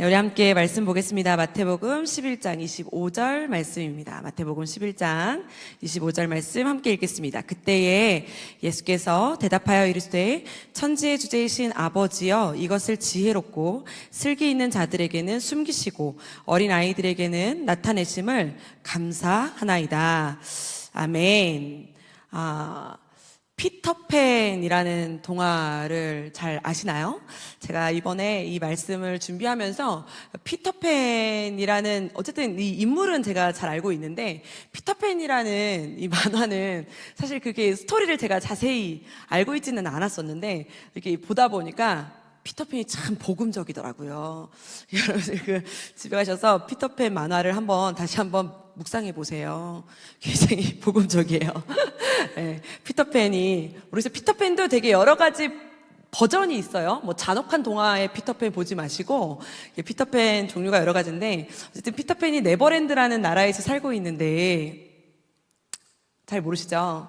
네, 우리 함께 말씀 보겠습니다. 마태복음 11장 25절 말씀입니다. 마태복음 11장 25절 말씀 함께 읽겠습니다. 그때에 예수께서 대답하여 이르시되 천지의 주제이신 아버지여 이것을 지혜롭고 슬기 있는 자들에게는 숨기시고 어린 아이들에게는 나타내심을 감사하나이다. 아멘. 피터팬이라는 동화를 잘 아시나요? 제가 이번에 이 말씀을 준비하면서 피터팬이라는 어쨌든 이 인물은 제가 잘 알고 있는데 피터팬이라는 이 만화는 사실 그게 스토리를 제가 자세히 알고 있지는 않았었는데 이렇게 보다 보니까 피터팬이 참 복음적이더라고요. 여러분들 집에 가셔서 피터팬 만화를 다시 한번 묵상해 보세요. 굉장히 복음적이에요. 네, 우리 피터팬도 되게 여러 가지 버전이 있어요. 뭐 잔혹한 동화의 피터팬 보지 마시고 피터팬 종류가 여러 가지인데 어쨌든 피터팬이 네버랜드라는 나라에서 살고 있는데 잘 모르시죠?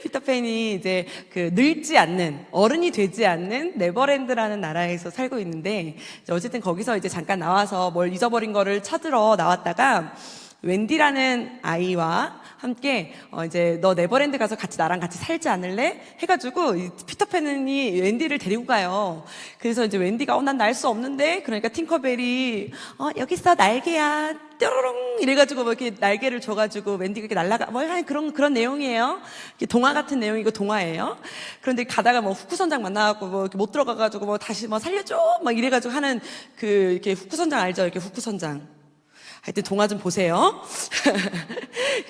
피터팬이 이제 늙지 않는 어른이 되지 않는 네버랜드라는 나라에서 살고 있는데 어쨌든 거기서 이제 잠깐 나와서 뭘 잊어버린 거를 찾으러 나왔다가 웬디라는 아이와 함께 이제 너 네버랜드 가서 나랑 같이 살지 않을래? 해가지고 피터팬이 웬디를 데리고 가요. 그래서 이제 웬디가 난 날 수 없는데 그러니까 팅커벨이 여기 있어 날개야 뾰로롱 이래가지고 뭐 이렇게 날개를 줘가지고 웬디가 이렇게 날아가 뭐 그런 내용이에요. 동화 같은 내용이고 동화예요. 그런데 가다가 뭐 후쿠선장 만나갖고 뭐 이렇게 못 들어가가지고 뭐 다시 뭐 살려줘 막 이래가지고 하는 이렇게 후쿠선장 알죠? 이렇게 후쿠선장. 하여튼 동화 좀 보세요.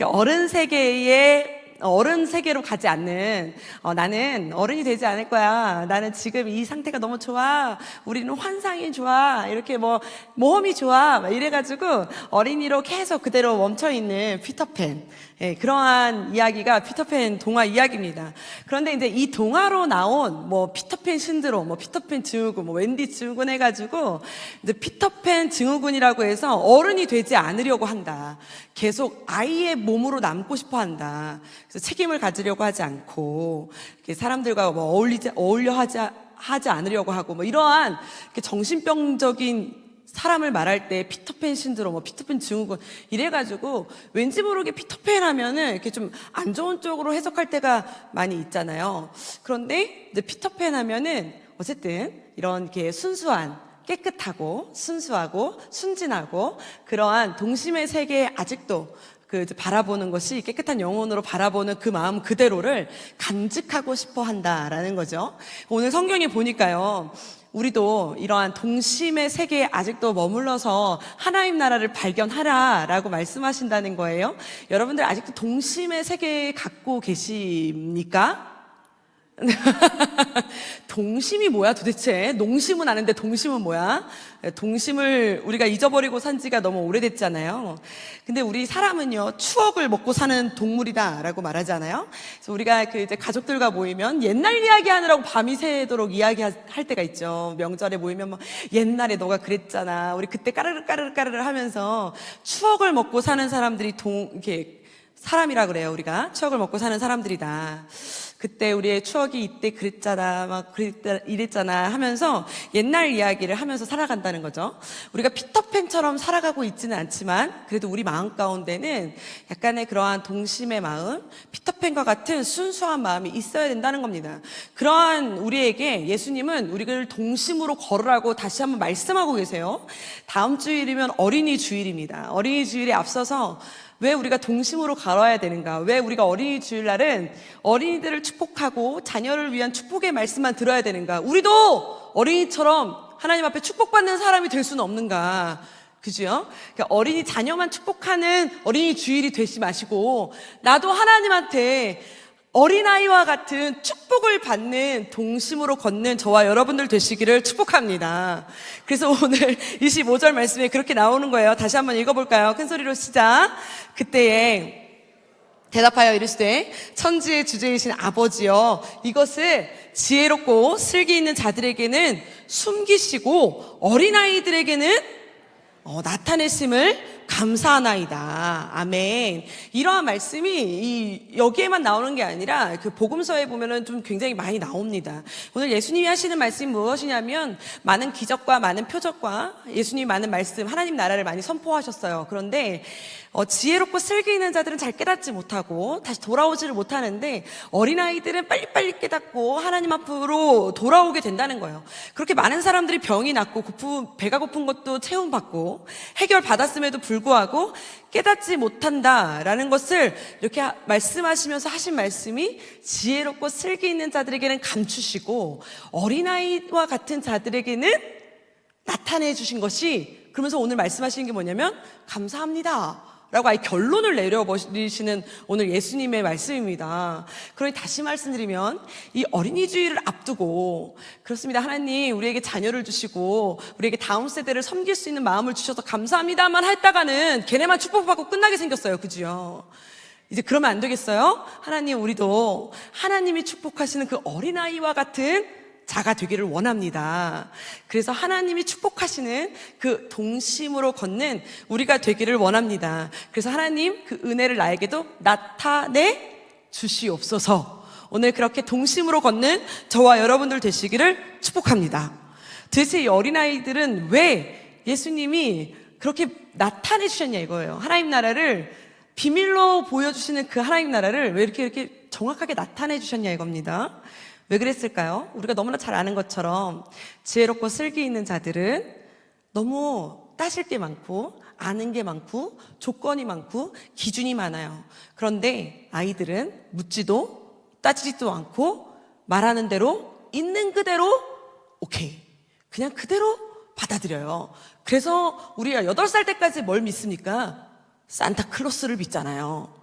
어른 세계로 가지 않는 나는 어른이 되지 않을 거야. 나는 지금 이 상태가 너무 좋아. 우리는 환상이 좋아. 이렇게 뭐 모험이 좋아. 막 이래가지고 어린이로 계속 그대로 멈춰있는 피터팬. 예, 그러한 이야기가 피터팬 동화 이야기입니다. 그런데 이제 이 동화로 나온 뭐 피터팬 신드롬, 뭐 피터팬 증후군, 뭐 웬디 증후군 해가지고 이제 피터팬 증후군이라고 해서 어른이 되지 않으려고 한다. 계속 아이의 몸으로 남고 싶어 한다. 그래서 책임을 가지려고 하지 않고 사람들과 뭐 어울려 하지 않으려고 하고 뭐 이러한 정신병적인 사람을 말할 때 피터팬 신드롬, 뭐 피터팬 증후군 이래가지고 왠지 모르게 피터팬 하면은 이렇게 좀 안 좋은 쪽으로 해석할 때가 많이 있잖아요. 그런데 이제 피터팬 하면은 어쨌든 이런 이렇게 깨끗하고 순수하고 순진하고 그러한 동심의 세계에 아직도 바라보는 것이 깨끗한 영혼으로 바라보는 그 마음 그대로를 간직하고 싶어 한다라는 거죠. 오늘 성경에 보니까요. 우리도 이러한 동심의 세계에 아직도 머물러서 하나님 나라를 발견하라라고 말씀하신다는 거예요. 여러분들 아직도 동심의 세계 갖고 계십니까? 동심이 뭐야 도대체? 농심은 아는데 동심은 뭐야? 동심을 우리가 잊어버리고 산 지가 너무 오래됐잖아요. 근데 우리 사람은요, 추억을 먹고 사는 동물이다라고 말하잖아요. 그래서 우리가 이제 가족들과 모이면 옛날 이야기 하느라고 밤이 새도록 이야기할 때가 있죠. 명절에 모이면 뭐 옛날에 너가 그랬잖아. 우리 그때 까르르 하면서 추억을 먹고 사는 사람들이 이렇게 사람이라 그래요. 우리가 추억을 먹고 사는 사람들이다. 그때 우리의 추억이 이때 그랬잖아, 이랬잖아 하면서 옛날 이야기를 하면서 살아간다는 거죠. 우리가 피터팬처럼 살아가고 있지는 않지만 그래도 우리 마음 가운데는 약간의 그러한 동심의 마음, 피터팬과 같은 순수한 마음이 있어야 된다는 겁니다. 그러한 우리에게 예수님은 우리를 동심으로 걸으라고 다시 한번 말씀하고 계세요. 다음 주일이면 어린이 주일입니다. 어린이 주일에 앞서서 왜 우리가 동심으로 걸어야 되는가? 왜 우리가 어린이 주일날은 어린이들을 축복하고 자녀를 위한 축복의 말씀만 들어야 되는가? 우리도 어린이처럼 하나님 앞에 축복받는 사람이 될 수는 없는가? 그죠? 그러니까 어린이 자녀만 축복하는 어린이 주일이 되지 마시고 나도 하나님한테 어린아이와 같은 축복을 받는 동심으로 걷는 저와 여러분들 되시기를 축복합니다. 그래서 오늘 25절 말씀에 그렇게 나오는 거예요. 다시 한번 읽어볼까요? 큰 소리로 시작. 그때에 대답하여 이르시되 천지의 주제이신 아버지여 이것을 지혜롭고 슬기 있는 자들에게는 숨기시고 어린아이들에게는 나타내심을 감사하나이다. 아멘. 이러한 말씀이 여기에만 나오는 게 아니라 그 복음서에 보면은 좀 굉장히 많이 나옵니다. 오늘 예수님이 하시는 말씀이 무엇이냐면 많은 기적과 많은 표적과 예수님이 많은 말씀, 하나님 나라를 많이 선포하셨어요. 그런데 지혜롭고 슬기 있는 자들은 잘 깨닫지 못하고 다시 돌아오지를 못하는데 어린아이들은 빨리빨리 깨닫고 하나님 앞으로 돌아오게 된다는 거예요. 그렇게 많은 사람들이 병이 낫고 배가 고픈 것도 체험받고 해결받았음에도 불구하고 깨닫지 못한다라는 것을 이렇게 말씀하시면서 하신 말씀이 지혜롭고 슬기 있는 자들에게는 감추시고 어린아이와 같은 자들에게는 나타내 주신 것이, 그러면서 오늘 말씀하시는 게 뭐냐면 감사합니다 라고 아예 결론을 내려버리시는 오늘 예수님의 말씀입니다. 그러니 다시 말씀드리면 이 어린이 주일을 앞두고, 그렇습니다, 하나님 우리에게 자녀를 주시고 우리에게 다음 세대를 섬길 수 있는 마음을 주셔서 감사합니다만 했다가는 걔네만 축복받고 끝나게 생겼어요. 그죠? 이제 그러면 안 되겠어요? 하나님, 우리도 하나님이 축복하시는 그 어린아이와 같은 자가 되기를 원합니다. 그래서 하나님이 축복하시는 그 동심으로 걷는 우리가 되기를 원합니다. 그래서 하나님 그 은혜를 나에게도 나타내 주시옵소서. 오늘 그렇게 동심으로 걷는 저와 여러분들 되시기를 축복합니다. 도대체 이 어린아이들은 왜 예수님이 그렇게 나타내 주셨냐 이거예요. 하나님 나라를 비밀로 보여주시는 그 하나님 나라를 왜 이렇게 정확하게 나타내 주셨냐 이겁니다. 왜 그랬을까요? 우리가 너무나 잘 아는 것처럼 지혜롭고 슬기 있는 자들은 너무 따질 게 많고 아는 게 많고 조건이 많고 기준이 많아요. 그런데 아이들은 묻지도 따지지도 않고 말하는 대로 있는 그대로 오케이, 그냥 그대로 받아들여요. 그래서 우리가 8살 때까지 뭘 믿습니까? 산타클로스를 믿잖아요.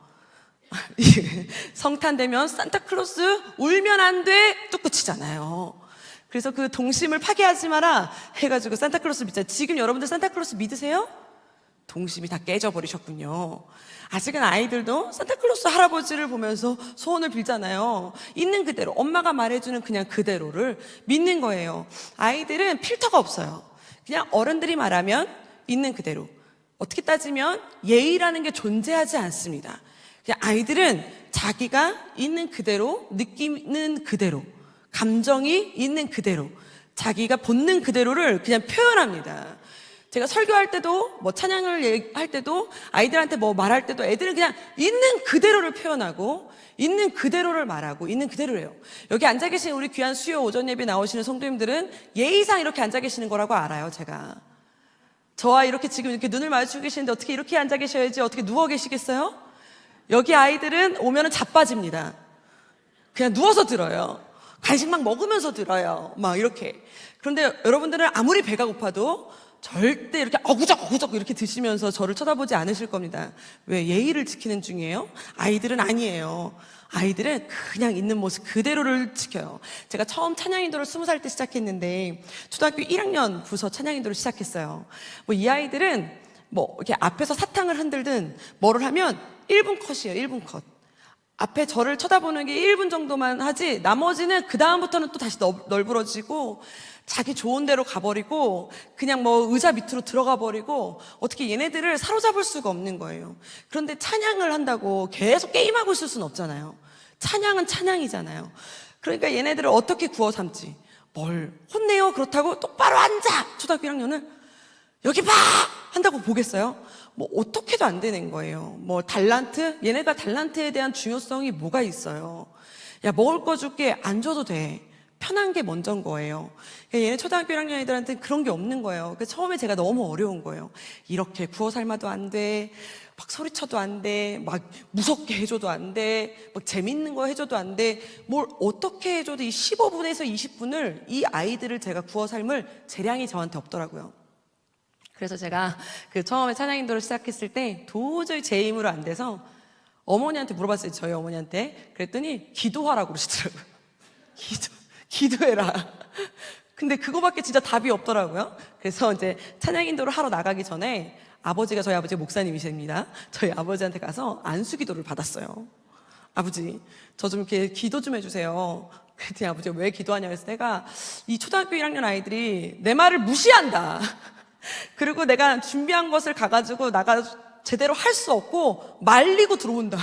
성탄 되면 산타클로스 울면 안 돼 또 끝이잖아요. 그래서 그 동심을 파괴하지 마라 해가지고 산타클로스 믿잖아요. 지금 여러분들 산타클로스 믿으세요? 동심이 다 깨져버리셨군요. 아직은 아이들도 산타클로스 할아버지를 보면서 소원을 빌잖아요. 있는 그대로 엄마가 말해주는 그냥 그대로를 믿는 거예요. 아이들은 필터가 없어요. 그냥 어른들이 말하면 있는 그대로. 어떻게 따지면 예의라는 게 존재하지 않습니다. 그냥 아이들은 자기가 있는 그대로, 느끼는 그대로, 감정이 있는 그대로, 자기가 본능 그대로를 그냥 표현합니다. 제가 설교할 때도 뭐 찬양을 할 때도 아이들한테 뭐 말할 때도 애들은 그냥 있는 그대로를 표현하고 있는 그대로를 말하고 있는 그대로예요. 여기 앉아 계신 우리 귀한 수요 오전 예배 나오시는 성도님들은 예의상 이렇게 앉아 계시는 거라고 알아요. 제가 저와 이렇게 지금 이렇게 눈을 마주치고 계시는데 어떻게 이렇게 앉아 계셔야지 어떻게 누워 계시겠어요? 여기 아이들은 오면은 자빠집니다. 그냥 누워서 들어요. 간식 막 먹으면서 들어요. 막 이렇게. 그런데 여러분들은 아무리 배가 고파도 절대 이렇게 어구적 이렇게 드시면서 저를 쳐다보지 않으실 겁니다. 왜? 예의를 지키는 중이에요? 아이들은 아니에요. 아이들은 그냥 있는 모습 그대로를 지켜요. 제가 처음 찬양인도를 20살 때 시작했는데 초등학교 1학년 부서 찬양인도를 시작했어요. 뭐 이 아이들은 뭐 이렇게 앞에서 사탕을 흔들든 뭐를 하면 1분 컷이에요. 1분 컷. 앞에 저를 쳐다보는 게 1분 정도만 하지 나머지는 그 다음부터는 또 다시 널브러지고 자기 좋은 데로 가버리고 그냥 뭐 의자 밑으로 들어가 버리고 어떻게 얘네들을 사로잡을 수가 없는 거예요. 그런데 찬양을 한다고 계속 게임하고 있을 수는 없잖아요. 찬양은 찬양이잖아요. 그러니까 얘네들을 어떻게 구워 삼지? 뭘 혼내요? 그렇다고 똑바로 앉아! 초등학교 1학년은 여기 봐! 한다고 보겠어요? 뭐 어떻게도 안 되는 거예요. 뭐 달란트? 얘네가 달란트에 대한 중요성이 뭐가 있어요? 야, 먹을 거 줄게. 안 줘도 돼. 편한 게 먼저인 거예요. 얘네 초등학교 1학년 애들한테는 그런 게 없는 거예요. 그래서 처음에 제가 너무 어려운 거예요. 이렇게 구워 삶아도 안 돼. 막 소리쳐도 안 돼. 막 무섭게 해줘도 안 돼. 막 재밌는 거 해줘도 안 돼. 뭘 어떻게 해줘도 이 15분에서 20분을 이 아이들을 제가 구워 삶을 재량이 저한테 없더라고요. 그래서 제가 그 처음에 찬양인도를 시작했을 때 도저히 제 힘으로 안 돼서 어머니한테 물어봤어요. 저희 어머니한테. 그랬더니 기도하라고 그러시더라고요. 기도해라. 근데 그거밖에 진짜 답이 없더라고요. 그래서 이제 찬양인도를 하러 나가기 전에 저희 아버지가 목사님이십니다. 저희 아버지한테 가서 안수기도를 받았어요. 아버지, 저 좀 이렇게 기도 좀 해주세요. 그랬더니 아버지가 왜 기도하냐고 해서 내가 이 초등학교 1학년 아이들이 내 말을 무시한다. 그리고 내가 준비한 것을 가가지고 나가 제대로 할 수 없고 말리고 들어온다.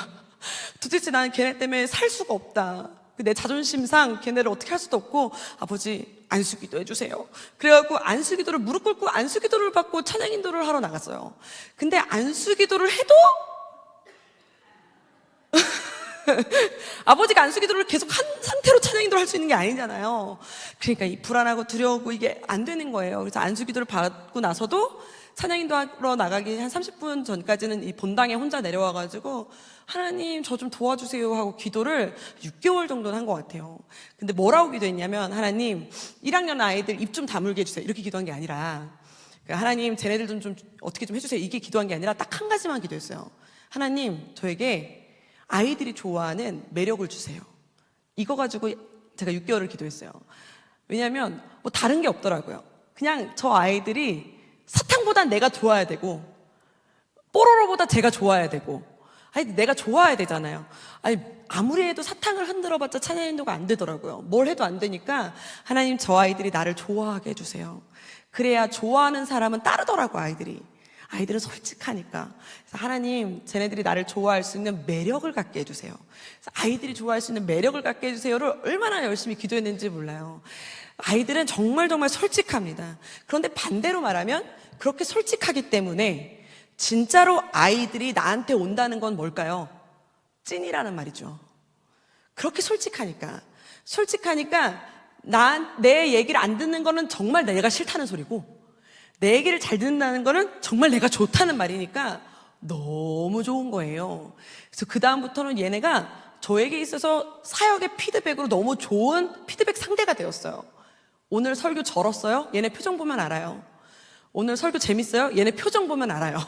도대체 나는 걔네 때문에 살 수가 없다. 내 자존심상 걔네를 어떻게 할 수도 없고, 아버지 안수기도 해주세요. 그래갖고 안수기도를 무릎 꿇고 안수기도를 받고 찬양인도를 하러 나갔어요. 근데 안수기도를 해도 아버지가 안수기도를 계속 한 상태로 찬양인도를 할 수 있는 게 아니잖아요. 그러니까 이 불안하고 두려우고 이게 안 되는 거예요. 그래서 안수기도를 받고 나서도 찬양인도 하러 나가기 한 30분 전까지는 이 본당에 혼자 내려와가지고 하나님 저 좀 도와주세요 하고 기도를 6개월 정도는 한 것 같아요. 근데 뭐라고 기도했냐면, 하나님 1학년 아이들 입 좀 다물게 해주세요, 이렇게 기도한 게 아니라, 하나님 쟤네들 좀 어떻게 좀 해주세요, 이게 기도한 게 아니라 딱 한 가지만 기도했어요. 하나님 저에게 아이들이 좋아하는 매력을 주세요. 이거 가지고 제가 6개월을 기도했어요. 왜냐하면 뭐 다른 게 없더라고요. 그냥 저 아이들이 사탕보단 내가 좋아야 되고 뽀로로보다 제가 좋아야 되고, 아니 내가 좋아야 되잖아요. 아니 아무리 해도 사탕을 흔들어봤자 찬양인도가 안 되더라고요. 뭘 해도 안 되니까 하나님 저 아이들이 나를 좋아하게 해주세요. 그래야 좋아하는 사람은 따르더라고. 아이들은 솔직하니까. 그래서 하나님 쟤네들이 나를 좋아할 수 있는 매력을 갖게 해주세요. 그래서 아이들이 좋아할 수 있는 매력을 갖게 해주세요를 얼마나 열심히 기도했는지 몰라요. 아이들은 정말 솔직합니다. 그런데 반대로 말하면 그렇게 솔직하기 때문에 진짜로 아이들이 나한테 온다는 건 뭘까요? 찐이라는 말이죠. 그렇게 솔직하니까 내 얘기를 안 듣는 거는 정말 내가 싫다는 소리고, 내 얘기를 잘 듣는다는 거는 정말 내가 좋다는 말이니까 너무 좋은 거예요. 그래서 그 다음부터는 얘네가 저에게 있어서 사역의 피드백으로 너무 좋은 피드백 상대가 되었어요. 오늘 설교 절었어요? 얘네 표정 보면 알아요. 오늘 설교 재밌어요? 얘네 표정 보면 알아요.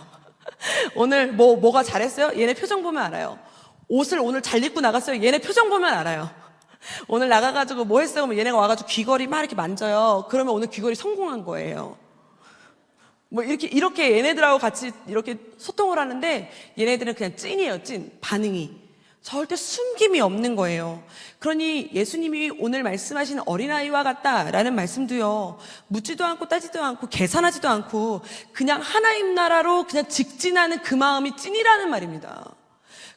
오늘 뭐가 잘했어요? 얘네 표정 보면 알아요. 옷을 오늘 잘 입고 나갔어요? 얘네 표정 보면 알아요. 오늘 나가가지고 뭐 했어요? 그러면 얘네가 와가지고 귀걸이 막 이렇게 만져요. 그러면 오늘 귀걸이 성공한 거예요. 뭐 이렇게 얘네들하고 같이 이렇게 소통을 하는데, 얘네들은 그냥 찐이에요. 찐. 반응이 절대 숨김이 없는 거예요. 그러니 예수님이 오늘 말씀하신 어린아이와 같다라는 말씀도요, 묻지도 않고 따지도 않고 계산하지도 않고 그냥 하나님 나라로 그냥 직진하는 그 마음이 찐이라는 말입니다.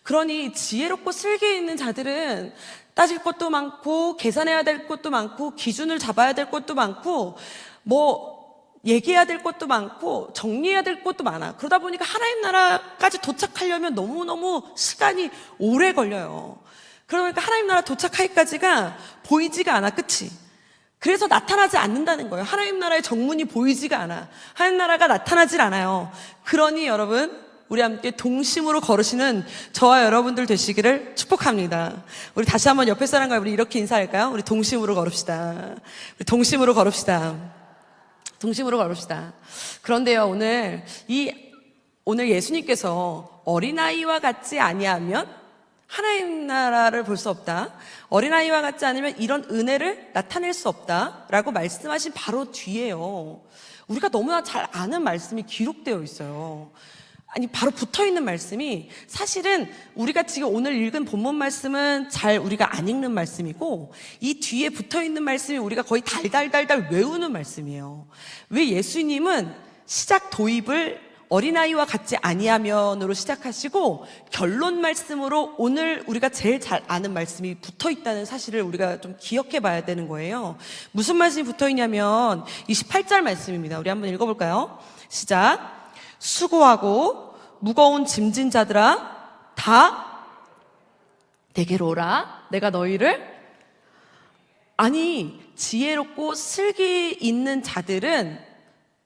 그러니 지혜롭고 슬기 있는 자들은 따질 것도 많고 계산해야 될 것도 많고 기준을 잡아야 될 것도 많고 얘기해야 될 것도 많고 정리해야 될 것도 많아. 그러다 보니까 하나님 나라까지 도착하려면 너무너무 시간이 오래 걸려요. 그러니까 하나님 나라 도착하기까지가 보이지가 않아, 끝이. 그래서 나타나지 않는다는 거예요. 하나님 나라의 정문이 보이지가 않아. 하나님 나라가 나타나질 않아요. 그러니 여러분, 우리 함께 동심으로 걸으시는 저와 여러분들 되시기를 축복합니다. 우리 다시 한번 옆에 사람과 우리 이렇게 인사할까요? 우리 동심으로 걸읍시다. 우리 동심으로 걸읍시다. 동심으로 걸읍시다. 그런데요, 오늘 예수님께서 어린아이와 같지 아니하면 하나님 나라를 볼 수 없다, 어린아이와 같지 않으면 이런 은혜를 나타낼 수 없다 라고 말씀하신 바로 뒤에요, 우리가 너무나 잘 아는 말씀이 기록되어 있어요. 아니, 바로 붙어있는 말씀이, 사실은 우리가 지금 오늘 읽은 본문 말씀은 잘 우리가 안 읽는 말씀이고, 이 뒤에 붙어있는 말씀이 우리가 거의 달달달달 외우는 말씀이에요. 왜 예수님은 시작 도입을 어린아이와 같지 아니하면으로 시작하시고 결론 말씀으로 오늘 우리가 제일 잘 아는 말씀이 붙어있다는 사실을 우리가 좀 기억해 봐야 되는 거예요. 무슨 말씀이 붙어있냐면 28절 말씀입니다. 우리 한번 읽어볼까요? 시작. 수고하고 무거운 짐진 자들아 다 내게로 오라. 내가 너희를, 아니 지혜롭고 슬기 있는 자들은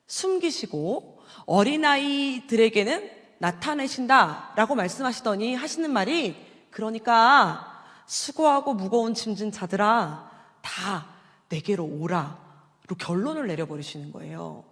숨기시고 어린아이들에게는 나타내신다 라고 말씀하시더니 하시는 말이, 그러니까 수고하고 무거운 짐진 자들아 다 내게로 오라 로 결론을 내려버리시는 거예요.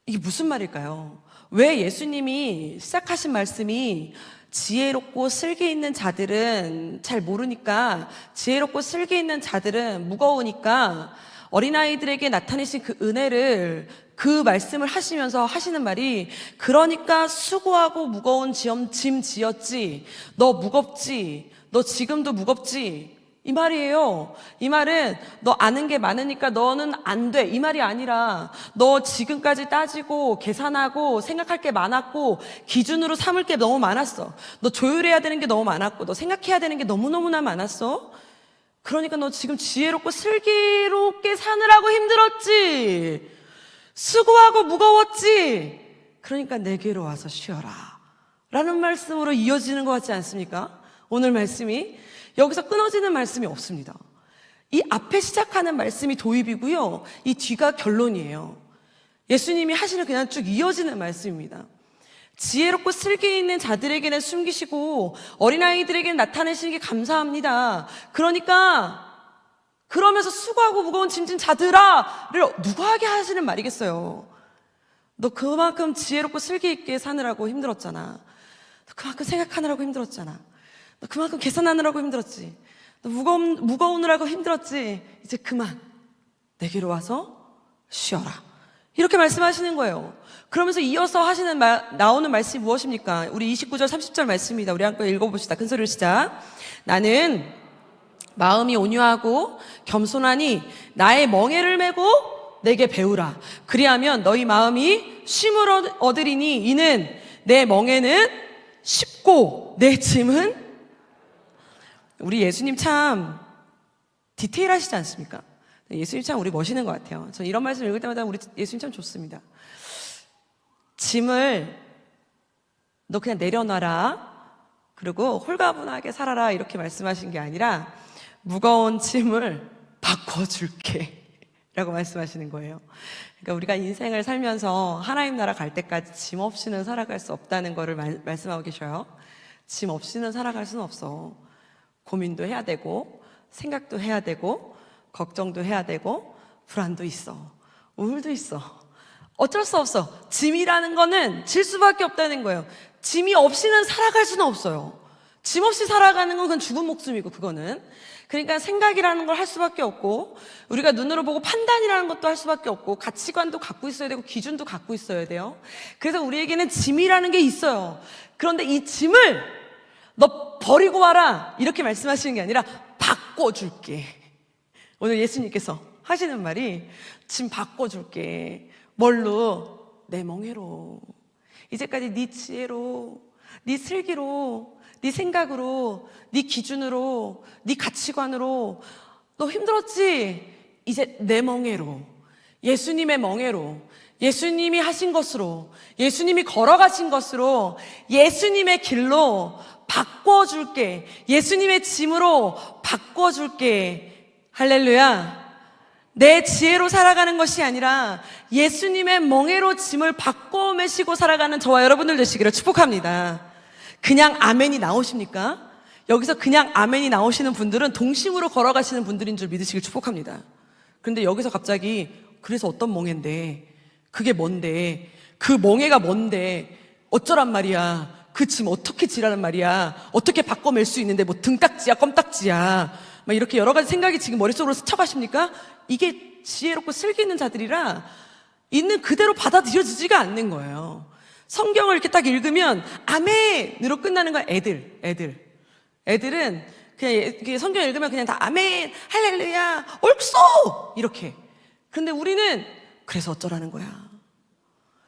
이게 무슨 말일까요? 왜 예수님이 시작하신 말씀이 지혜롭고 슬기 있는 자들은 잘 모르니까, 지혜롭고 슬기 있는 자들은 무거우니까 어린아이들에게 나타내신 그 은혜를, 그 말씀을 하시면서 하시는 말이, 그러니까 수고하고 무거운 짐 지었지, 너 무겁지, 너 지금도 무겁지, 이 말이에요. 이 말은 너 아는 게 많으니까 너는 안 돼. 이 말이 아니라 너 지금까지 따지고 계산하고 생각할 게 많았고 기준으로 삼을 게 너무 많았어. 너 조율해야 되는 게 너무 많았고 너 생각해야 되는 게 너무너무나 많았어. 그러니까 너 지금 지혜롭고 슬기롭게 사느라고 힘들었지. 수고하고 무거웠지. 그러니까 내게로 와서 쉬어라 라는 말씀으로 이어지는 것 같지 않습니까? 오늘 말씀이 여기서 끊어지는 말씀이 없습니다. 이 앞에 시작하는 말씀이 도입이고요, 이 뒤가 결론이에요. 예수님이 하시는 그냥 쭉 이어지는 말씀입니다. 지혜롭고 슬기 있는 자들에게는 숨기시고 어린아이들에게는 나타내시는 게 감사합니다. 그러면서 수고하고 무거운 짐진 자들아를 누구에게 하시는 말이겠어요. 너 그만큼 지혜롭고 슬기 있게 사느라고 힘들었잖아. 너 그만큼 생각하느라고 힘들었잖아. 너 그만큼 계산하느라고 힘들었지. 너 무거우느라고 힘들었지. 이제 그만 내게로 와서 쉬어라. 이렇게 말씀하시는 거예요. 그러면서 이어서 나오는 말씀이 무엇입니까? 우리 29절 30절 말씀입니다. 우리 함께 읽어봅시다. 큰 소리로 시작. 나는 마음이 온유하고 겸손하니 나의 멍에를 메고 내게 배우라. 그리하면 너희 마음이 쉼을 얻으리니 이는 내 멍에는 쉽고 내 짐은. 우리 예수님 참 디테일하시지 않습니까? 예수님 참 우리 멋있는 것 같아요. 저는 이런 말씀 읽을 때마다 우리 예수님 참 좋습니다. 짐을 너 그냥 내려놔라. 그리고 홀가분하게 살아라. 이렇게 말씀하신 게 아니라 무거운 짐을 바꿔줄게 라고 말씀하시는 거예요. 그러니까 우리가 인생을 살면서 하나님 나라 갈 때까지 짐 없이는 살아갈 수 없다는 거를 말씀하고 계셔요. 짐 없이는 살아갈 수는 없어. 고민도 해야 되고 생각도 해야 되고 걱정도 해야 되고 불안도 있어. 우울도 있어. 어쩔 수 없어. 짐이라는 거는 질 수밖에 없다는 거예요. 짐이 없이는 살아갈 수는 없어요. 짐 없이 살아가는 건 그건 죽은 목숨이고 그거는. 그러니까 생각이라는 걸 할 수밖에 없고 우리가 눈으로 보고 판단이라는 것도 할 수밖에 없고 가치관도 갖고 있어야 되고 기준도 갖고 있어야 돼요. 그래서 우리에게는 짐이라는 게 있어요. 그런데 이 짐을 너 버리고 와라 이렇게 말씀하시는 게 아니라 바꿔줄게. 오늘 예수님께서 하시는 말이 짐 바꿔줄게. 뭘로? 내 멍에로. 이제까지 네 지혜로, 네 슬기로, 네 생각으로, 네 기준으로, 네 가치관으로 너 힘들었지? 이제 내 멍에로, 예수님의 멍에로, 예수님이 하신 것으로, 예수님이 걸어가신 것으로, 예수님의 길로 바꿔줄게. 예수님의 짐으로 바꿔줄게. 할렐루야. 내 지혜로 살아가는 것이 아니라 예수님의 멍에로 짐을 바꿔 메시고 살아가는 저와 여러분들 되시기를 축복합니다. 그냥 아멘이 나오십니까? 여기서 그냥 아멘이 나오시는 분들은 동심으로 걸어가시는 분들인 줄 믿으시길 축복합니다. 그런데 여기서 갑자기 그래서 어떤 멍에인데, 그게 뭔데, 그 멍에가 뭔데, 어쩌란 말이야, 그 짐 어떻게 지라는 말이야, 어떻게 바꿔맬 수 있는데 뭐 등딱지야 껌딱지야 막 이렇게 여러 가지 생각이 지금 머릿속으로 스쳐가십니까? 이게 지혜롭고 슬기 있는 자들이라 있는 그대로 받아들여지지가 않는 거예요. 성경을 이렇게 딱 읽으면 아멘으로 끝나는 거야. 애들은 그냥 성경 읽으면 그냥 다 아멘, 할렐루야, 옳소 이렇게. 근데 우리는 그래서 어쩌라는 거야.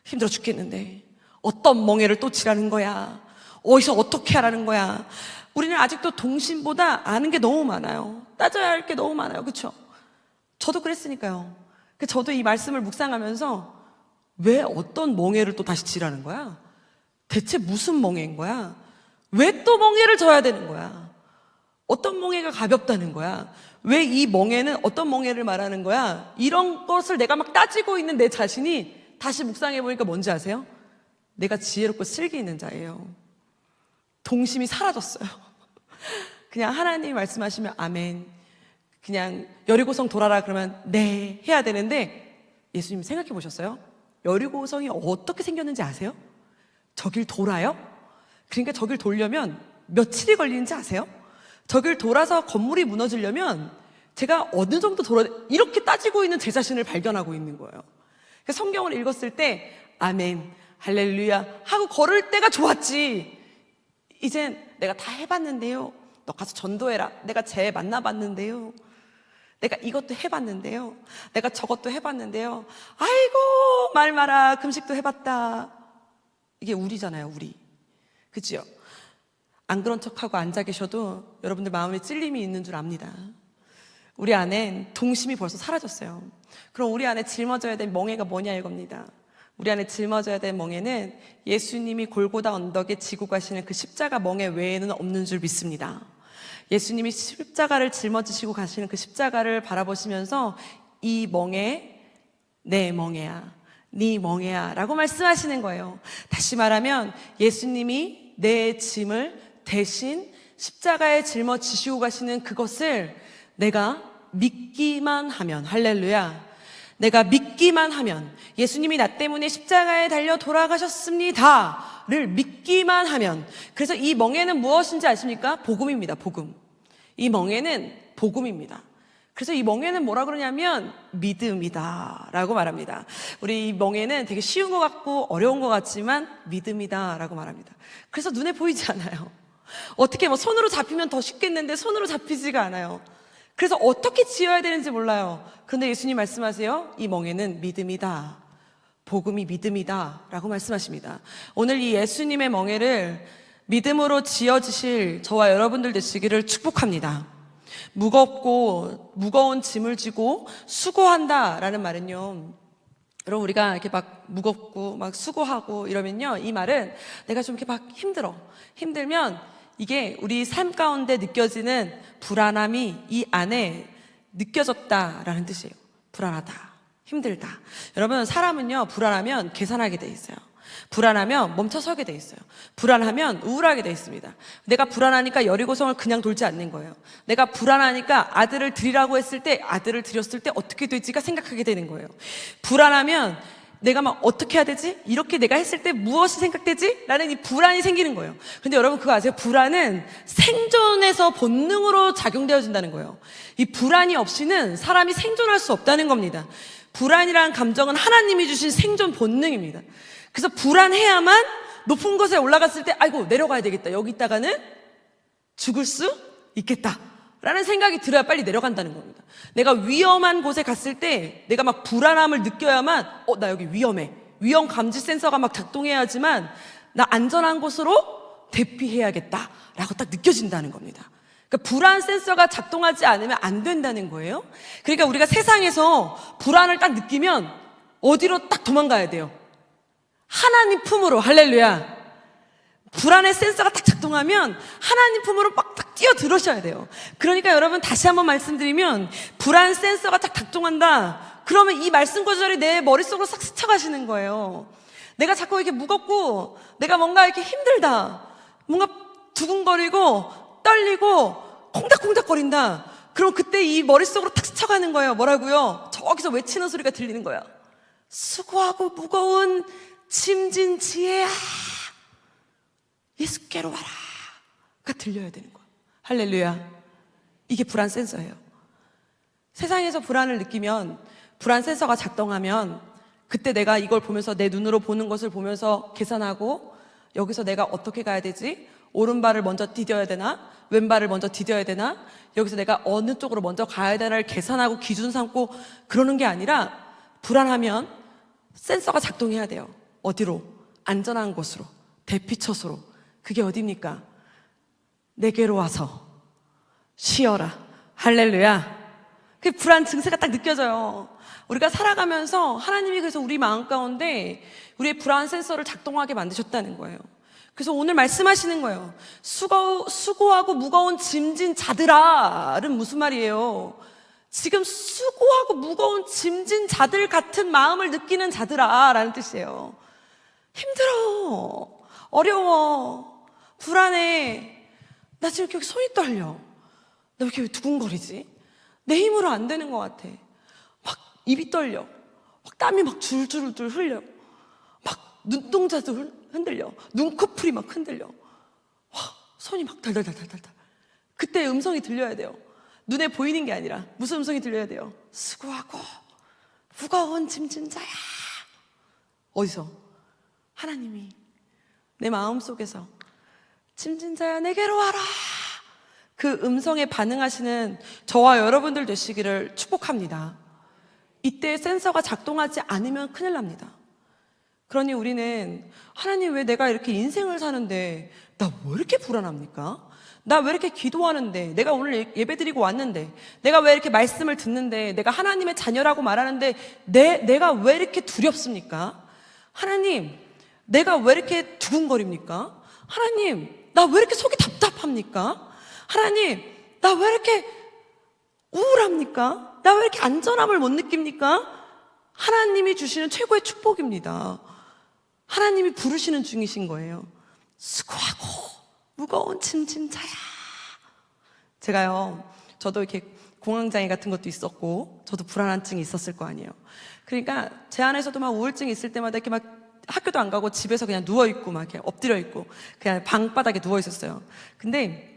힘들어 죽겠는데 어떤 멍에를 또 치라는 거야. 어디서 어떻게 하라는 거야. 우리는 아직도 동심보다 아는 게 너무 많아요. 따져야 할 게 너무 많아요. 그렇죠? 저도 그랬으니까요. 저도 이 말씀을 묵상하면서 왜 어떤 멍에를 또 다시 치라는 거야? 대체 무슨 멍에인 거야? 왜 또 멍에를 져야 되는 거야? 어떤 멍에가 가볍다는 거야? 왜 이 멍에는 어떤 멍에를 말하는 거야? 이런 것을 내가 막 따지고 있는 내 자신이 다시 묵상해 보니까 뭔지 아세요? 내가 지혜롭고 슬기 있는 자예요. 동심이 사라졌어요. 그냥 하나님이 말씀하시면 아멘, 그냥 여리고성 돌아라 그러면 네 해야 되는데, 예수님 생각해 보셨어요? 여리고성이 어떻게 생겼는지 아세요? 저길 돌아요? 그러니까 저길 돌려면 며칠이 걸리는지 아세요? 저길 돌아서 건물이 무너지려면 제가 어느 정도 이렇게 따지고 있는 제 자신을 발견하고 있는 거예요. 성경을 읽었을 때 아멘, 할렐루야 하고 걸을 때가 좋았지. 이젠 내가 다 해봤는데요, 너 가서 전도해라. 내가 쟤 만나봤는데요. 내가 이것도 해봤는데요. 내가 저것도 해봤는데요. 아이고 말 마라. 금식도 해봤다. 이게 우리잖아요, 우리. 그치요? 안 그런 척하고 앉아 계셔도 여러분들 마음에 찔림이 있는 줄 압니다. 우리 안엔 동심이 벌써 사라졌어요. 그럼 우리 안에 짊어져야 될 멍에가 뭐냐 이겁니다. 우리 안에 짊어져야 될 멍에는 예수님이 골고다 언덕에 지고 가시는 그 십자가 멍에 외에는 없는 줄 믿습니다. 예수님이 십자가를 짊어지시고 가시는 그 십자가를 바라보시면서 이 멍에 내 멍에야, 네 멍에야 라고 말씀하시는 거예요. 다시 말하면 예수님이 내 짐을 대신 십자가에 짊어지시고 가시는 그것을 내가 믿기만 하면, 할렐루야, 내가 믿기만 하면, 예수님이 나 때문에 십자가에 달려 돌아가셨습니다 를 믿기만 하면, 그래서 이 멍에는 무엇인지 아십니까? 복음입니다. 복음. 이 멍에는 복음입니다. 그래서 이 멍에는 뭐라 그러냐면 믿음이다 라고 말합니다. 우리 이 멍에는 되게 쉬운 것 같고 어려운 것 같지만 믿음이다 라고 말합니다. 그래서 눈에 보이지 않아요. 어떻게 뭐 손으로 잡히면 더 쉽겠는데 손으로 잡히지가 않아요. 그래서 어떻게 지어야 되는지 몰라요. 그런데 예수님 말씀하세요. 이 멍에는 믿음이다. 복음이 믿음이다 라고 말씀하십니다. 오늘 이 예수님의 멍에를 믿음으로 지어지실 저와 여러분들 되시기를 축복합니다. 무거운 짐을 지고 수고한다 라는 말은요, 여러분 우리가 이렇게 막 무겁고 막 수고하고 이러면요, 이 말은 내가 좀 이렇게 막 힘들면 이게 우리 삶 가운데 느껴지는 불안함이 이 안에 느껴졌다라는 뜻이에요. 불안하다, 힘들다. 여러분 사람은요 불안하면 계산하게 돼 있어요. 불안하면 멈춰서게 돼 있어요. 불안하면 우울하게 돼 있습니다. 내가 불안하니까 여리고성을 그냥 돌지 않는 거예요. 내가 불안하니까 아들을 드리라고 했을 때, 아들을 드렸을 때 어떻게 될지가 생각하게 되는 거예요. 불안하면 내가 막 어떻게 해야 되지? 이렇게 내가 했을 때 무엇이 생각되지? 라는 이 불안이 생기는 거예요. 근데 여러분 그거 아세요? 불안은 생존에서 본능으로 작용되어진다는 거예요. 이 불안이 없이는 사람이 생존할 수 없다는 겁니다. 불안이라는 감정은 하나님이 주신 생존 본능입니다. 그래서 불안해야만 높은 곳에 올라갔을 때 아이고 내려가야 되겠다. 여기 있다가는 죽을 수 있겠다 라는 생각이 들어야 빨리 내려간다는 겁니다. 내가 위험한 곳에 갔을 때 내가 막 불안함을 느껴야만 나 여기 위험해. 위험 감지 센서가 막 작동해야지만 나 안전한 곳으로 대피해야겠다 라고 딱 느껴진다는 겁니다. 그러니까 불안 센서가 작동하지 않으면 안 된다는 거예요. 그러니까 우리가 세상에서 불안을 딱 느끼면 어디로 딱 도망가야 돼요? 하나님 품으로. 할렐루야. 불안의 센서가 딱 작동하면 하나님 품으로 막 딱 뛰어들으셔야 돼요. 그러니까 여러분 다시 한번 말씀드리면 불안 센서가 딱 작동한다 그러면 이 말씀 구절이 내 머릿속으로 싹 스쳐가시는 거예요. 내가 자꾸 이렇게 무겁고 내가 뭔가 이렇게 힘들다, 뭔가 두근거리고 떨리고 콩닥콩닥거린다, 그럼 그때 이 머릿속으로 탁 스쳐가는 거예요. 뭐라고요? 저기서 외치는 소리가 들리는 거야. 수고하고 무거운 짐진 지혜야 예수께로 와라가 들려야 되는 거야. 할렐루야. 이게 불안 센서예요. 세상에서 불안을 느끼면, 불안 센서가 작동하면 그때 내가 이걸 보면서 내 눈으로 보는 것을 보면서 계산하고 여기서 내가 어떻게 가야 되지? 오른발을 먼저 디뎌야 되나? 왼발을 먼저 디뎌야 되나? 여기서 내가 어느 쪽으로 먼저 가야 되나를 계산하고 기준 삼고 그러는 게 아니라 불안하면 센서가 작동해야 돼요. 어디로? 안전한 곳으로, 대피처소로. 그게 어디입니까? 내게로 와서 쉬어라. 할렐루야. 그 불안 증세가 딱 느껴져요. 우리가 살아가면서 하나님이 그래서 우리 마음 가운데 우리의 불안 센서를 작동하게 만드셨다는 거예요. 그래서 오늘 말씀하시는 거예요. 수고하고 무거운 짐진 자들아는 무슨 말이에요? 지금 수고하고 무거운 짐진 자들 같은 마음을 느끼는 자들아 라는 뜻이에요. 힘들어, 어려워, 불안해, 나 지금 이렇게 손이 떨려, 나 왜 이렇게 두근거리지? 내 힘으로 안 되는 것 같아. 막 입이 떨려, 막 땀이 막 줄줄줄 흘려, 막 눈동자도 흔들려, 눈꺼풀이 막 흔들려, 와, 손이 막 달달달달달. 그때 음성이 들려야 돼요. 눈에 보이는 게 아니라 무슨 음성이 들려야 돼요? 수고하고 무거운 짐진 자야. 어디서? 하나님이 내 마음속에서 짐진 자야 내게로 와라 그 음성에 반응하시는 저와 여러분들 되시기를 축복합니다. 이때 센서가 작동하지 않으면 큰일 납니다. 그러니 우리는 하나님, 왜 내가 이렇게 인생을 사는데 나 왜 이렇게 불안합니까? 나 왜 이렇게 기도하는데, 내가 오늘 예배드리고 왔는데, 내가 왜 이렇게 말씀을 듣는데, 내가 하나님의 자녀라고 말하는데 내가 왜 이렇게 두렵습니까? 하나님, 내가 왜 이렇게 두근거립니까? 하나님, 나 왜 이렇게 속이 답답합니까? 하나님, 나 왜 이렇게 우울합니까? 나 왜 이렇게 안전함을 못 느낍니까? 하나님이 주시는 최고의 축복입니다. 하나님이 부르시는 중이신 거예요. 수고하고 무거운 짐진 자야. 제가요, 저도 이렇게 공황장애 같은 것도 있었고, 저도 불안한 증이 있었을 거 아니에요. 그러니까 제 안에서도 막 우울증이 있을 때마다 이렇게 막 학교도 안 가고 집에서 그냥 누워있고 막 이렇게 엎드려 있고 그냥 방바닥에 누워 있었어요. 근데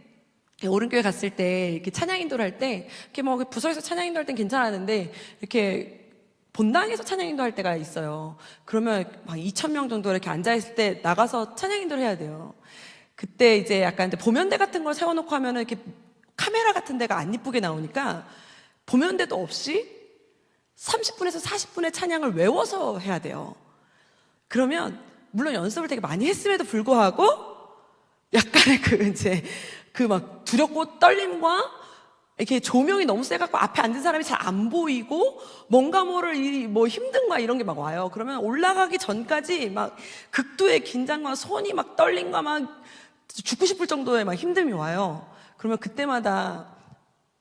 오른교회 갔을 때 이렇게 찬양 인도를 할 때 이렇게 뭐 부서에서 찬양 인도할 땐 괜찮았는데 이렇게 본당에서 찬양 인도할 때가 있어요. 그러면 막 2,000명 정도 이렇게 앉아있을 때 나가서 찬양 인도를 해야 돼요. 그때 이제 약간 보면대 같은 걸 세워놓고 하면은 이렇게 카메라 같은 데가 안 이쁘게 나오니까 보면대도 없이 30분에서 40분의 찬양을 외워서 해야 돼요. 그러면 물론 연습을 되게 많이 했음에도 불구하고 약간의 그 막 두렵고 떨림과 이렇게 조명이 너무 세갖고 앞에 앉은 사람이 잘 안 보이고 뭔가 모를 뭐 힘든가 이런 게 막 와요. 그러면 올라가기 전까지 막 극도의 긴장과 손이 막 떨림과 막 죽고 싶을 정도의 막 힘듦이 와요. 그러면 그때마다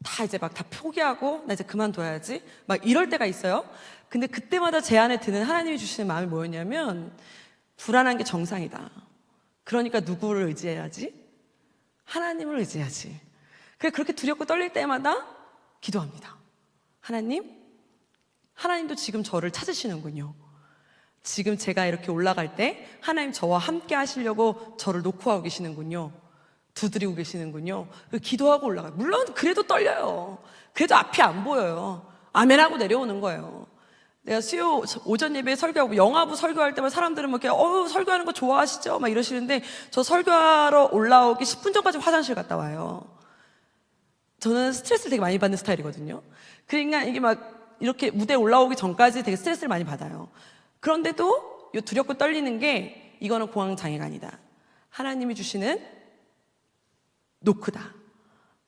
다 이제 막 다 포기하고 나 이제 그만둬야지 막 이럴 때가 있어요. 근데 그때마다 제 안에 드는 하나님이 주시는 마음이 뭐였냐면, 불안한 게 정상이다. 그러니까 누구를 의지해야지? 하나님을 의지해야지. 그렇게 두렵고 떨릴 때마다 기도합니다. 하나님도 지금 저를 찾으시는군요. 지금 제가 이렇게 올라갈 때 하나님 저와 함께 하시려고 저를 놓고 하고 계시는군요. 두드리고 계시는군요. 기도하고 올라가요. 물론 그래도 떨려요. 그래도 앞이 안 보여요. 아멘하고 내려오는 거예요. 내가 수요 오전 예배에 설교하고 영화부 설교할 때만 사람들은 뭐 이렇게 설교하는 거 좋아하시죠? 막 이러시는데 저 설교하러 올라오기 10분 전까지 화장실 갔다 와요. 저는 스트레스를 되게 많이 받는 스타일이거든요. 그러니까 이게 막 이렇게 무대에 올라오기 전까지 되게 스트레스를 많이 받아요. 그런데도 이 두렵고 떨리는 게, 이거는 공황장애가 아니다. 하나님이 주시는 노크다.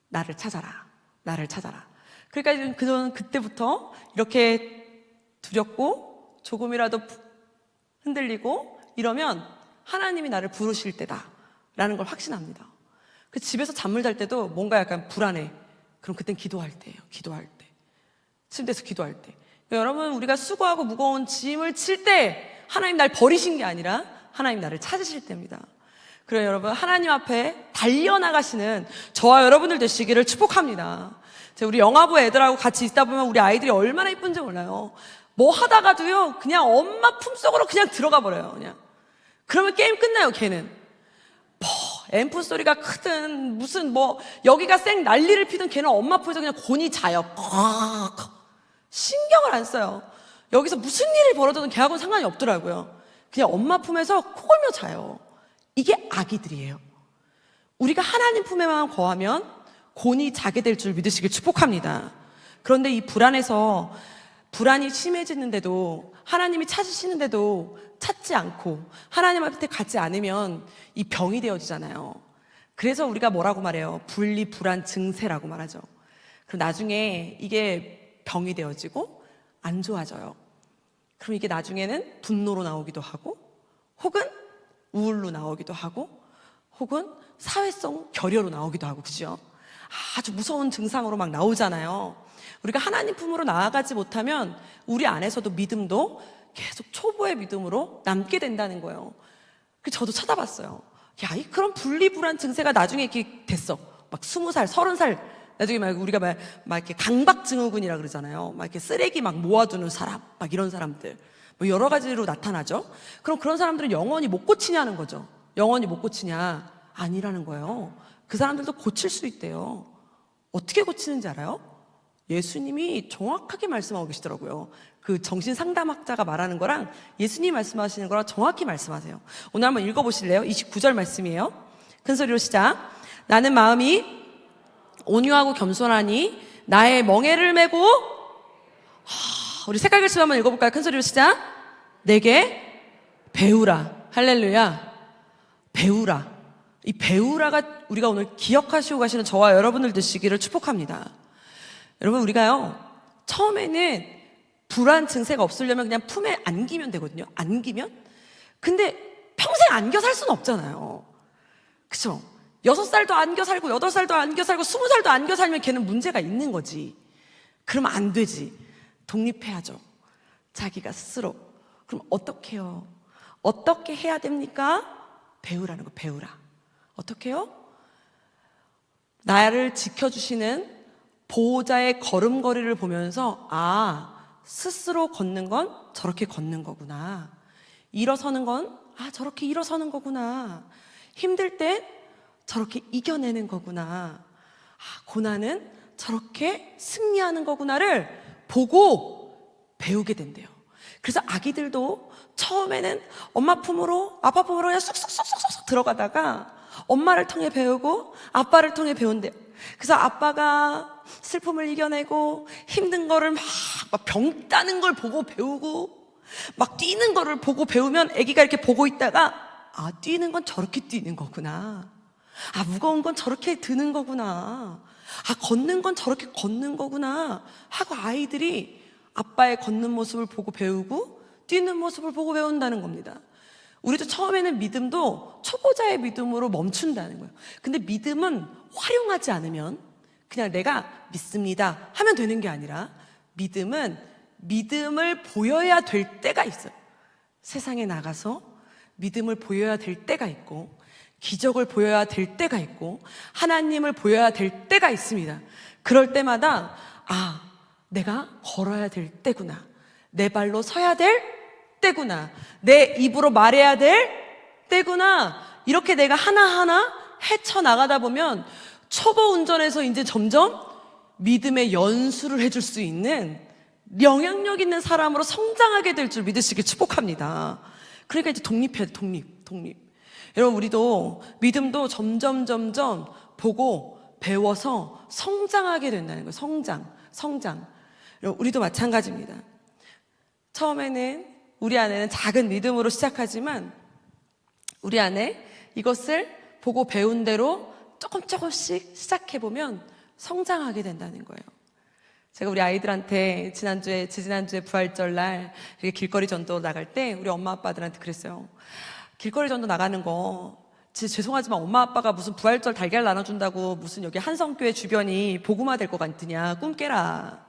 나를 찾아라. 나를 찾아라. 그러니까 저는 그때부터 이렇게 두렵고 조금이라도 흔들리고 이러면 하나님이 나를 부르실 때다 라는 걸 확신합니다. 그 집에서 잠을 잘 때도 뭔가 약간 불안해. 그럼 그땐 기도할 때예요. 기도할 때, 침대에서 기도할 때. 그러니까 여러분, 우리가 수고하고 무거운 짐을 칠 때 하나님 날 버리신 게 아니라 하나님 나를 찾으실 때입니다. 그래요, 여러분, 하나님 앞에 달려나가시는 저와 여러분들 되시기를 축복합니다. 우리 영화부 애들하고 같이 있다 보면 우리 아이들이 얼마나 이쁜지 몰라요. 뭐 하다가도요, 그냥 엄마 품속으로 그냥 들어가 버려요. 그냥. 그러면 게임 끝나요, 걔는. 앰프 소리가 크든 무슨 여기가 쌩 난리를 피든 걔는 엄마 품에서 그냥 곤히 자요. 신경을 안 써요. 여기서 무슨 일이 벌어져도 걔하고는 상관이 없더라고요. 그냥 엄마 품에서 코 골며 자요. 이게 아기들이에요. 우리가 하나님 품에만 거하면 곤히 자게 될 줄 믿으시길 축복합니다. 그런데 이 불안이 심해지는데도, 하나님이 찾으시는데도 찾지 않고 하나님 앞에 가지 않으면 이 병이 되어지잖아요. 그래서 우리가 뭐라고 말해요? 분리 불안 증세라고 말하죠. 그럼 나중에 이게 병이 되어지고 안 좋아져요. 그럼 이게 나중에는 분노로 나오기도 하고, 혹은 우울로 나오기도 하고, 혹은 사회성 결여로 나오기도 하고, 그죠? 아주 무서운 증상으로 막 나오잖아요. 우리가 하나님 품으로 나아가지 못하면 우리 안에서도 믿음도 계속 초보의 믿음으로 남게 된다는 거예요. 저도 찾아봤어요. 그런 분리불안 증세가 나중에 이렇게 됐어. 막 20살, 30살, 나중에 막 우리가 막 이렇게 강박증후군이라 그러잖아요. 막 이렇게 쓰레기 막 모아두는 사람, 막 이런 사람들. 여러 가지로 나타나죠. 그럼 그런 사람들은 영원히 못 고치냐는 거죠. 영원히 못 고치냐? 아니라는 거예요. 그 사람들도 고칠 수 있대요. 어떻게 고치는지 알아요? 예수님이 정확하게 말씀하고 계시더라고요. 그 정신상담학자가 말하는 거랑 예수님이 말씀하시는 거랑 정확히 말씀하세요. 오늘 한번 읽어보실래요? 29절 말씀이에요. 큰 소리로 시작. 나는 마음이 온유하고 겸손하니 나의 멍에를 메고, 우리 색깔 글씨 한번 읽어볼까요? 큰 소리로 시작. 내게 배우라. 할렐루야. 배우라. 이 배우라가 우리가 오늘 기억하시고 가시는 저와 여러분들 되시기를 축복합니다. 여러분, 우리가요, 처음에는 불안 증세가 없으려면 그냥 품에 안기면 되거든요. 안기면. 근데 평생 안겨 살 수는 없잖아요. 그쵸? 6살도 안겨 살고 8살도 안겨 살고 20살도 안겨 살면 걔는 문제가 있는 거지. 그러면 안 되지. 독립해야죠. 자기가 스스로. 그럼 어떻게 해요? 어떻게 해야 됩니까? 배우라는 거, 배우라. 어떻게 해요? 나를 지켜주시는 보호자의 걸음걸이를 보면서, 스스로 걷는 건 저렇게 걷는 거구나. 일어서는 건 저렇게 일어서는 거구나. 힘들 땐 저렇게 이겨내는 거구나. 고난은 저렇게 승리하는 거구나를 보고 배우게 된대요. 그래서 아기들도 처음에는 엄마 품으로, 아빠 품으로 그냥 쑥쑥쑥쑥 들어가다가 엄마를 통해 배우고 아빠를 통해 배운대요. 그래서 아빠가 슬픔을 이겨내고 힘든 거를 막 병 따는 걸 보고 배우고 막 뛰는 거를 보고 배우면 아기가 이렇게 보고 있다가 뛰는 건 저렇게 뛰는 거구나. 무거운 건 저렇게 드는 거구나. 걷는 건 저렇게 걷는 거구나 하고 아이들이 아빠의 걷는 모습을 보고 배우고 뛰는 모습을 보고 배운다는 겁니다. 우리도 처음에는 믿음도 초보자의 믿음으로 멈춘다는 거예요. 근데 믿음은 활용하지 않으면 그냥 내가 믿습니다 하면 되는 게 아니라 믿음은 믿음을 보여야 될 때가 있어요. 세상에 나가서 믿음을 보여야 될 때가 있고 기적을 보여야 될 때가 있고 하나님을 보여야 될 때가 있습니다. 그럴 때마다 내가 걸어야 될 때구나. 내 발로 서야 될 때구나. 내 입으로 말해야 될 때구나. 이렇게 내가 하나하나 헤쳐나가다 보면 초보 운전에서 이제 점점 믿음의 연수를 해줄 수 있는 영향력 있는 사람으로 성장하게 될 줄 믿으시길 축복합니다. 그러니까 이제 독립해야 돼. 독립. 여러분, 우리도 믿음도 점점 보고 배워서 성장하게 된다는 거예요. 성장. 여러분, 우리도 마찬가지입니다. 처음에는 우리 안에는 작은 믿음으로 시작하지만 우리 안에 이것을 보고 배운 대로 조금씩 시작해보면 성장하게 된다는 거예요. 제가 우리 아이들한테 지난주에 부활절 날 이렇게 길거리 전도 나갈 때 우리 엄마 아빠들한테 그랬어요. 길거리 전도 나가는 거 진짜 죄송하지만 엄마 아빠가 무슨 부활절 달걀 나눠준다고 무슨 여기 한성교회 주변이 복음화 될 것 같으냐. 꿈 깨라.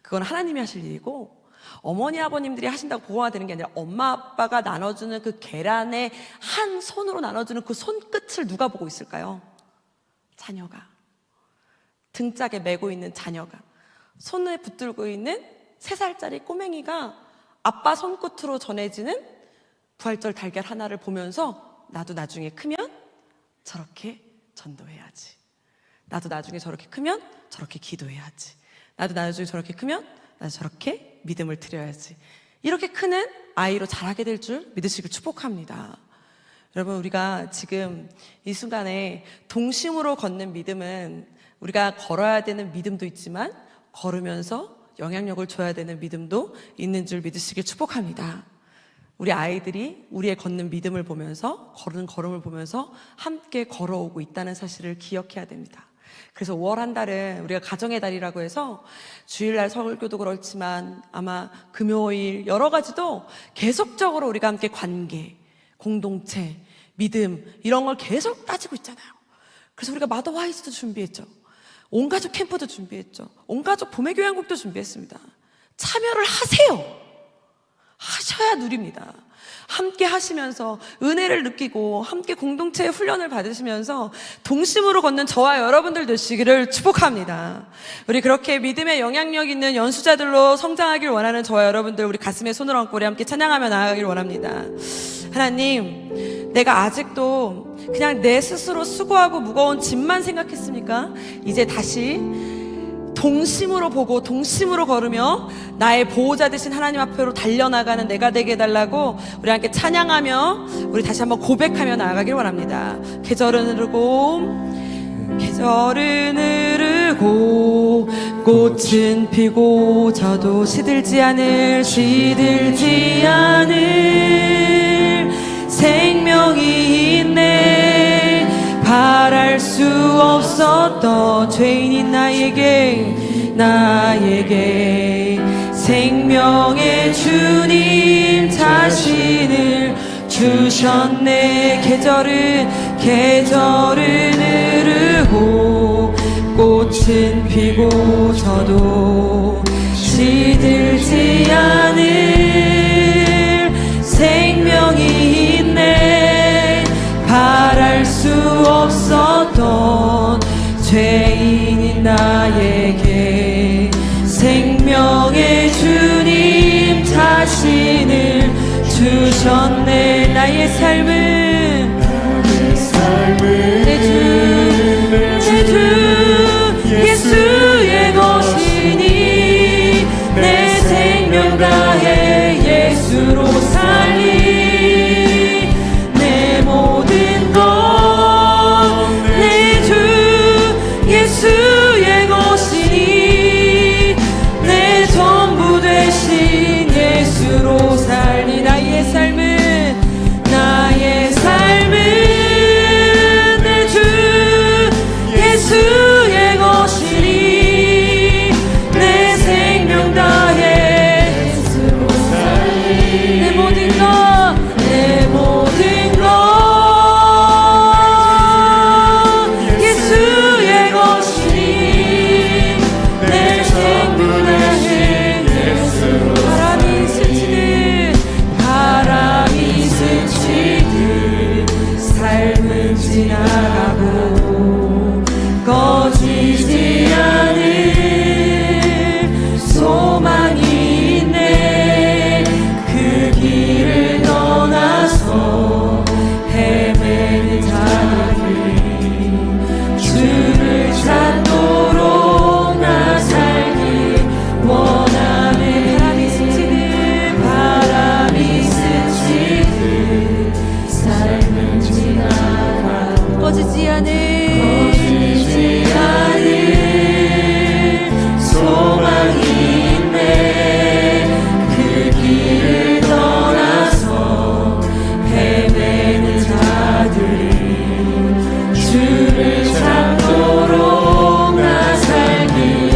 그건 하나님이 하실 일이고 어머니 아버님들이 하신다고 복음화 되는 게 아니라 엄마 아빠가 나눠주는 그 계란의 한 손으로 나눠주는 그 손끝을 누가 보고 있을까요? 자녀가. 등짝에 메고 있는 자녀가. 손에 붙들고 있는 3살짜리 꼬맹이가 아빠 손끝으로 전해지는 부활절 달걀 하나를 보면서 나도 나중에 크면 저렇게 전도해야지. 나도 나중에 저렇게 크면 저렇게 기도해야지. 나도 나중에 저렇게 크면 나도 저렇게 믿음을 드려야지. 이렇게 크는 아이로 자라게 될 줄 믿으시길 축복합니다. 여러분, 우리가 지금 이 순간에 동심으로 걷는 믿음은 우리가 걸어야 되는 믿음도 있지만 걸으면서 영향력을 줘야 되는 믿음도 있는 줄 믿으시길 축복합니다. 우리 아이들이 우리의 걷는 믿음을 보면서 걸은 걸음을 보면서 함께 걸어오고 있다는 사실을 기억해야 됩니다. 그래서 5월 한 달은 우리가 가정의 달이라고 해서 주일날 설교도 그렇지만 아마 금요일 여러 가지도 계속적으로 우리가 함께 관계, 공동체, 믿음 이런 걸 계속 따지고 있잖아요. 그래서 우리가 마더 화이트도 준비했죠. 온가족 캠프도 준비했죠. 온가족 봄의 교양국도 준비했습니다. 참여를 하세요. 하셔야 누립니다. 함께 하시면서 은혜를 느끼고 함께 공동체의 훈련을 받으시면서 동심으로 걷는 저와 여러분들 되시기를 축복합니다. 우리 그렇게 믿음의 영향력 있는 연수자들로 성장하길 원하는 저와 여러분들 우리 가슴에 손을 얹고 우리 함께 찬양하며 나아가길 원합니다. 하나님, 내가 아직도 그냥 내 스스로 수고하고 무거운 짐만 생각했습니까? 이제 다시 동심으로 보고 동심으로 걸으며 나의 보호자 되신 하나님 앞으로 달려나가는 내가 되게 해달라고 우리 함께 찬양하며 우리 다시 한번 고백하며 나아가길 원합니다. 계절은 흐르고 계절은 흐르고 꽃은 피고 저도 시들지 않을 생명이 있네. 바랄 수 없었던 죄인인 나에게 생명의 주님 자신을 주셨네. 계절은 흐르고 꽃은 피고 저도 시들지 않을 생명이 있네. 바랄 수 없었던 죄인인 나에게 생명의 주님 자신을 주셨네. 나의 삶은 내 주 예수의 것이니 내 생명 다해 예수로 살리. 내 모든 것 내 주 예수의 것이니 내 전부 되신 예수로 살리. 나의 삶은 내 주 예수의 것이니 내 생명 다해 예수로 살리. 내 모든 것 예수의 것이니 내 생명 다해 예수로. 바람이 스치듯 삶은 지나가고 꺼지지 않을 소망이 있네. 그 길을 떠나서 헤매는 자들이 주를 찾도록 나 살기 원하네. 바람이 스치듯 삶은 지나가고 꺼지지 않을 소망이 있네. 그 길을 떠나서 헤매는 자들이 주를 찾도록 나 살기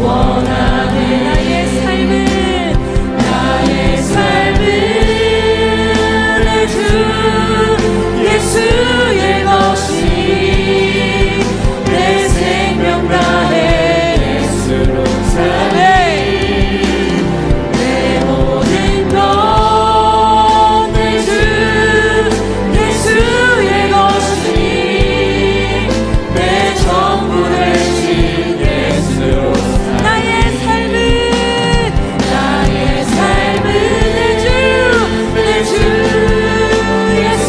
원하네. 나의 삶은 내 주 예수의 것이니 내 생명 다해 예수로 살리. 내 모든 것 내 주 예수의 것이니 내 전부 되신 예수로 살리. 나의 삶은 내 주 예수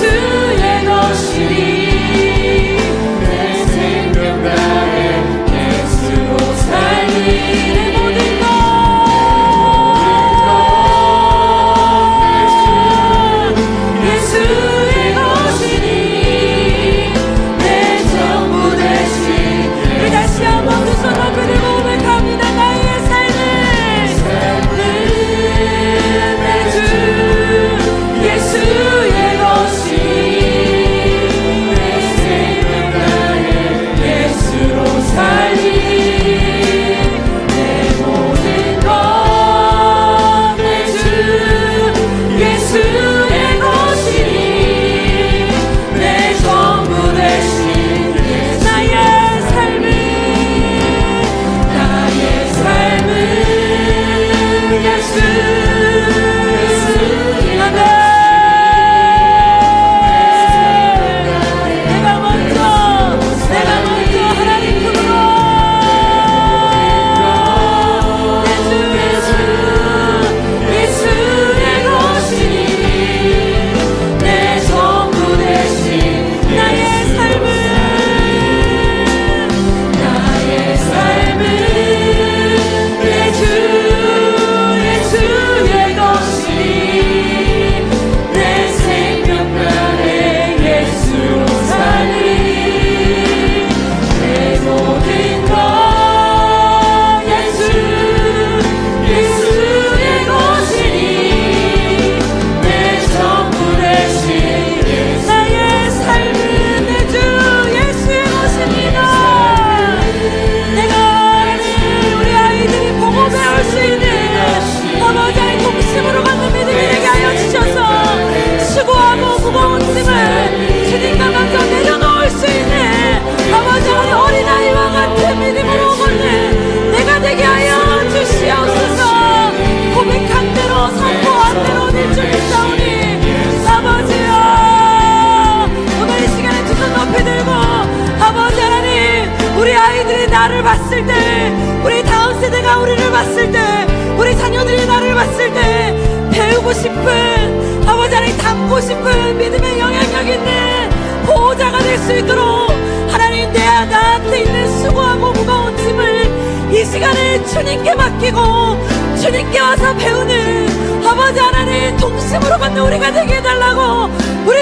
봤을 때, 우리 자녀들이 나를 봤을 때 배우고 싶은, 아버지 하나님 닮고 싶은 믿음의 영향력 있는 보호자가 될 수 있도록 하나님 나한테 있는 수고하고 무거운 짐을 이 시간에 주님께 맡기고 주님께 와서 배우는 아버지 하나님 동심으로 걷는 우리가 되게 해달라고, 우리